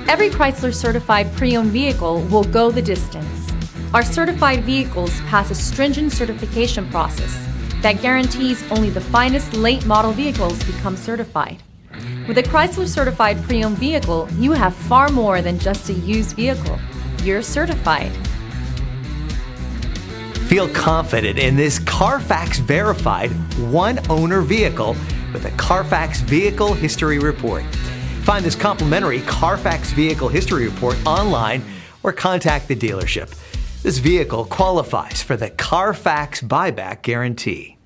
Every Chrysler certified pre-owned vehicle will go the distance. Our certified vehicles pass a stringent certification process that guarantees only the finest late model vehicles become certified. With a Chrysler certified pre-owned vehicle, you have far more than just a used vehicle. You're certified. Feel confident in this Car Fax verified one-owner vehicle with a Car Fax Vehicle History Report. Find this complimentary Car Fax Vehicle History Report online or contact the dealership. This vehicle qualifies for the Car Fax Buyback Guarantee.